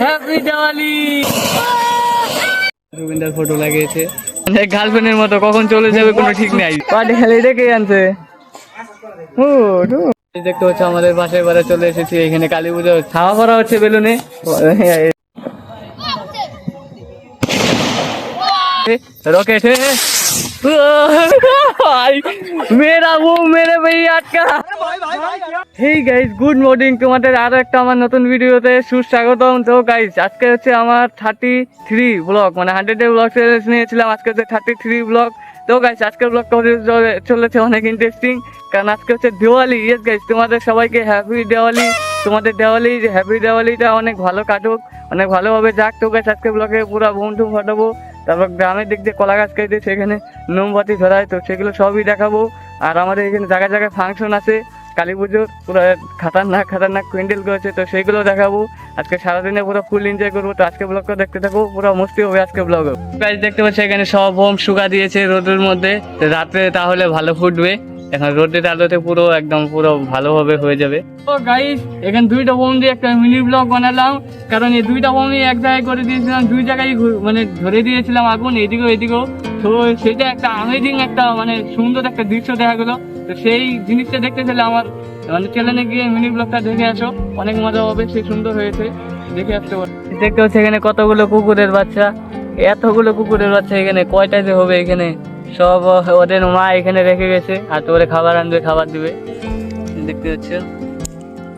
Happy Diwali. Rabindra photo লাগিয়েছে গার্লফ্রেন্ডের মতো, কখন চলে যাবে কোনো ঠিক নাই। পার্টি খেলে কে আনছে। দেখতে হচ্ছে আমাদের পাশের বারে চলে এসেছি, এখানে কালী পুজো খাওয়া করা হচ্ছে বেলুনে। रॉकेट है मेरा वो मेरे भैया का। হেই গাইস, গুড মর্নিং, তোমাদের আরো একটা আমার নতুন ভিডিওতে সুস্বাগতম। তো গাইস আজকে হচ্ছে আমার 33 ব্লগ, মানে 100 ব্লগ নিয়েছিলাম, আজকে হচ্ছে 33 ব্লগ। তো গাইস আজকের ব্লগটা চলেছে অনেক ইন্টারেস্টিং, কারণ আজকে হচ্ছে দিওয়ালি। ইয়েস গাইস, তোমাদের সবাইকে হ্যাপি দিওয়ালি। তোমাদের দিওয়ালি, হ্যাপি দিওয়ালিটা অনেক ভালো কাটুক, অনেক ভালোভাবে যাক। তো গাইস আজকে ব্লগে পুরো বুম টুম ফাটাবো, তারপর গ্রামের দিক দিয়ে কলা গাছ কেটে সেখানে মোমবাতি ধরায়, তো সেগুলো সবই দেখাবো। আর আমাদের এখানে জায়গায় জায়গায় ফাংশন আছে কালী পুজোর, পুরো খাতারনাক প্যান্ডেল করেছে, তো সেইগুলো দেখাবো। আজকে সারাদিনে পুরো ফুল এনজয় করবো। তো আজকে ব্লগটা দেখতে থাকো, পুরো মস্তি হবে আজকে ব্লগ। গাইস দেখতে পাচ্ছি এখানে সব বোম শুকা দিয়েছে রোদের মধ্যে, রাত্রে তাহলে ভালো ফুটবে। এখন রোদের আলোতে পুরো একদম পুরো ভালোভাবে হয়ে যাবে। তো গাইস এখানে দুইটা বোম দিয়ে একটা মিনি ব্লগ বানালাম, কারণ এই দুইটা বোমই এক জায়গায় করে দিয়েছিলাম, দুই জায়গায় মানে ধরে দিয়েছিলাম আগুন, এদিকেও। তো সেটা একটা আমেজিং একটা মানে সুন্দর একটা দৃশ্য দেখা গেলো। তো সেই জিনিসটা দেখতে চাইলে আমার মানে চ্যানেলে গিয়ে মিনি ব্লগটা দেখে আসো, অনেক মজা হবে, সেই সুন্দর হয়েছে, দেখে আসতে পারো। দেখতে হচ্ছে এখানে কতগুলো কুকুরের বাচ্চা, এতগুলো কুকুরের বাচ্চা এখানে কয়টা যে হবে, এখানে সব ওদের মা এখানে রেখে গেছে, আর তো ওরে খাবার আনবে, খাবার দিবে। দেখতে হচ্ছে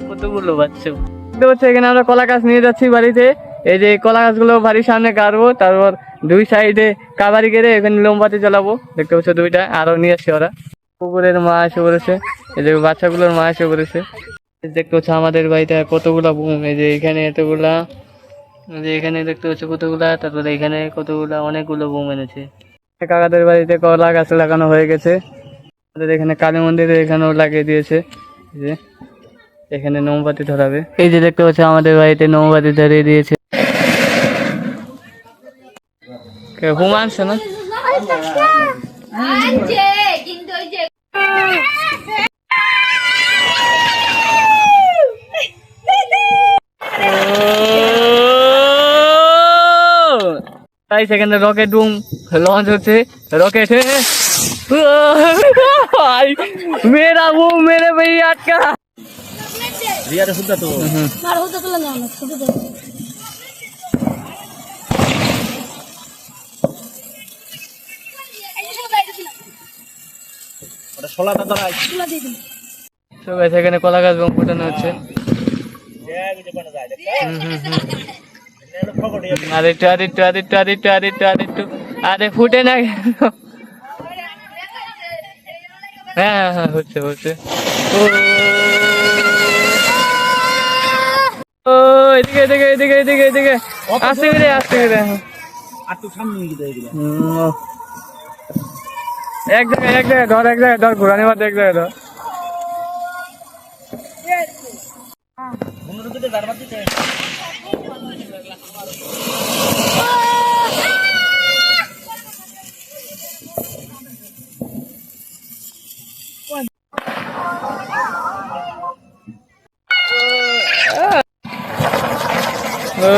কতগুলো বাচ্চা। দেখতে হচ্ছে এখানে আমরা কলা গাছ নিয়ে যাচ্ছি বাড়িতে। এই যে কলা গাছগুলো বাড়ির সামনে গাড়বো, তারপর দুই সাইডে কাবারি গেড়ে এখানে মোমবাতি জ্বালাবো। দেখতে হচ্ছে দুইটা আরো নিয়ে আসছে ওরা। কুকুরের মা এসে পড়েছে, এই যে বাচ্চাগুলোর মা এসে পড়েছে। দেখতে হচ্ছে আমাদের বাড়িতে কতগুলা বুম, এই যে এখানে এতগুলা, যে এখানে দেখতে হচ্ছে কতগুলা, তারপরে এখানে কতগুলা, অনেকগুলো বুম এনেছে। কাকাদের বাড়িতে কলা গাছ লাগানো হয়ে গেছে, আমাদের এখানে কালী মন্দিরে এখানেও লাগিয়ে দিয়েছে, যে এখানে মোমবাতি ধরাবে। এই যে দেখতে হচ্ছে আমাদের বাড়িতে মোমবাতি ধরিয়ে দিয়েছে। হুম আনছে না তাই সেখানে রকেট বুম লঞ্চ হচ্ছে। রকেট মেরা বুম মেরে भैया का। রিয়ারে শুনতা তো মার হতো তো না না শুনতে তো ওটা শোলাটা ধরা শোলা দিয়ে দিন। তো গাইস এখানে কলা গাছ বুম ফুটানো হচ্ছে। আরে ফুটে না, হ্যাঁ হ্যাঁ হচ্ছে ও এদিকে আসতে গেলে এক জায়গায় ধর ঘুরানি মাত্র এক জায়গায় ধর। ও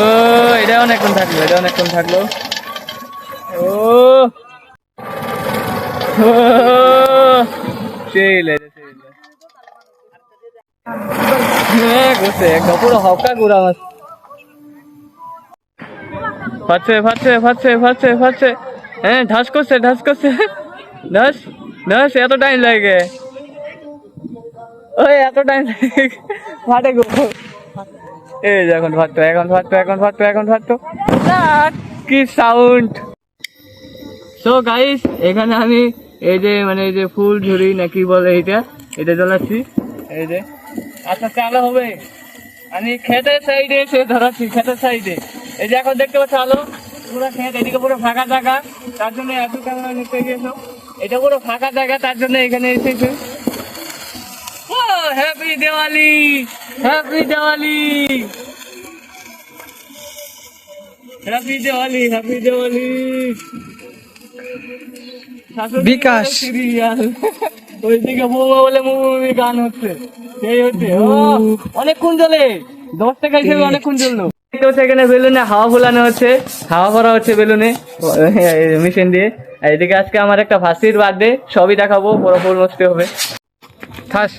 এটা অনেকক্ষণ থাকলো ও একদম পুরো হকা গুড়া মাছ ফাটছে। হ্যাঁ ঢাস করছে ঢাস এত টাইম লাগে, ওই এত টাইম ফাটে গো। এই যে এখন ফাটতো কি সাউন্ড। সো গাইস এখানে আমি এই যে মানে এই যে ফুল ঝুড়ি না কি বলে এটা জ্বালাচ্ছি। এই যে আচ্ছা চালো হবে, আমি খেতের সাইডে এসে ধরাচ্ছি, খেতের সাইডে। এই যে এখন দেখতে পাচ্ছ আলো, পুরো খেত, এদিকে পুরো ফাঁকা জায়গা, তার জন্য এত ক্যামেরা নিতে গিয়েছো। এটা পুরো ফাঁকা জায়গা, তার জন্য এখানে এসেছে। Happy Diwali, happy Diwali, happy Diwali, happy Diwali. Bikash serial ওইদিকে বৌমা বলে মুভি গান হচ্ছে, সেই হচ্ছে। অনেকক্ষণ চলে, 10 টাকা হিসেবে অনেকক্ষণ চললো। তো সেখানে বেলুনে হাওয়া ফোলানো হচ্ছে, হাওয়া ভরা হচ্ছে বেলুনে মেশিন দিয়ে। আর এদিকে আজকে আমার একটা ভাসির বার্থডে, সবই দেখাবো, পুরো ফুল মস্তি হবে। ঠাস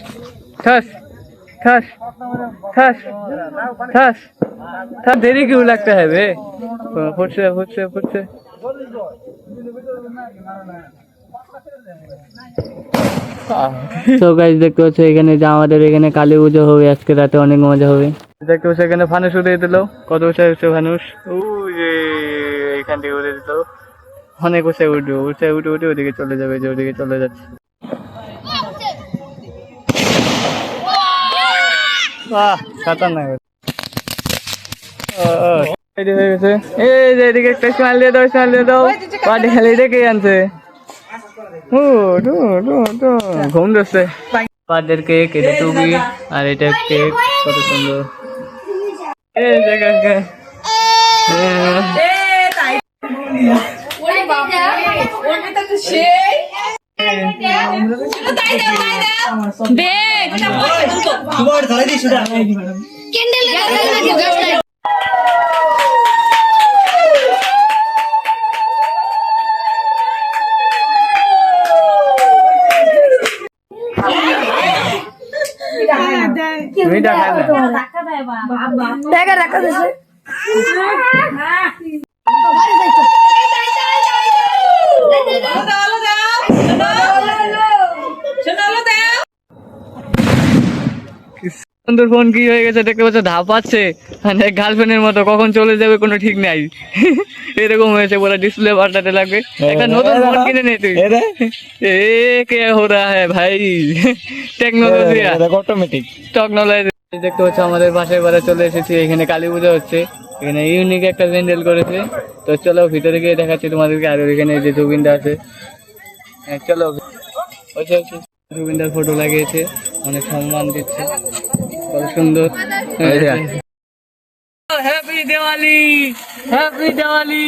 ঠাস ঠাস ঠাস ঠাস ঠাস, দেরি क्यों लगता है बे? ফুটছে ফুটছে ফুটছে। তো গাইস দেখতে পাচ্ছ এখানে যে আমাদের এখানে কালী পুজো হবে আজকে রাতে, অনেক মজা হবে। দেখতে পাচ্ছ এখানে ফানুস উড়িয়ে দিল, কত উঁচা উঠছে ফানুস, ওই যে এখান থেকে উড়ে দিল, অনেক উঁচে উঠবে, উঠে উঠে উঠে ওদিকে চলে যাবে, যে ওদিকে চলে যাচ্ছে। বাহ খতরনাক। রেডি হয়ে গেছে, এই যে এদিকে একটা স্মাইল দিয়ে দাও, স্মাইল দিয়ে দাও। পার্টি খালি দেখে আনছে, ঘুম ধরছে। বার্থডের কেক, এটা টুবি, আর এটা কেক, কত সুন্দর। এই যে কাকা, মিঠা খায় না। সুন্দর ফোন কি হয়ে গেছে দেখতে পাচ্ছ, ধাপাচ্ছে মানে গার্লফ্রেন্ডের মতো, কখন চলে যাবে কোনো ঠিক নাই। এরকম হয়েছে, বলে ডিসপ্লে পাল্টাতে লাগবে। একটা নতুন ফোন কিনে নে তুই। এ কে হো রহা হ্যায় ভাই, টেকনোলজি অটোমেটিক টেকনোলজি। দেখতে পাচ্ছ আমাদের পাশের বারে চলে এসেছি, এখানে কালী পুজো হচ্ছে, এখানে ইউনিক একটা প্যান্ডেল করেছে। তো চলো ভিতরে গিয়ে দেখাচ্ছি তোমাদেরকে। আর এখানে যে জুবিনদা আছে, চলো জুবিনদার ফটো লাগিয়েছে, অনেক সম্মান দিচ্ছে, কত সুন্দর। Happy Diwali, happy Diwali.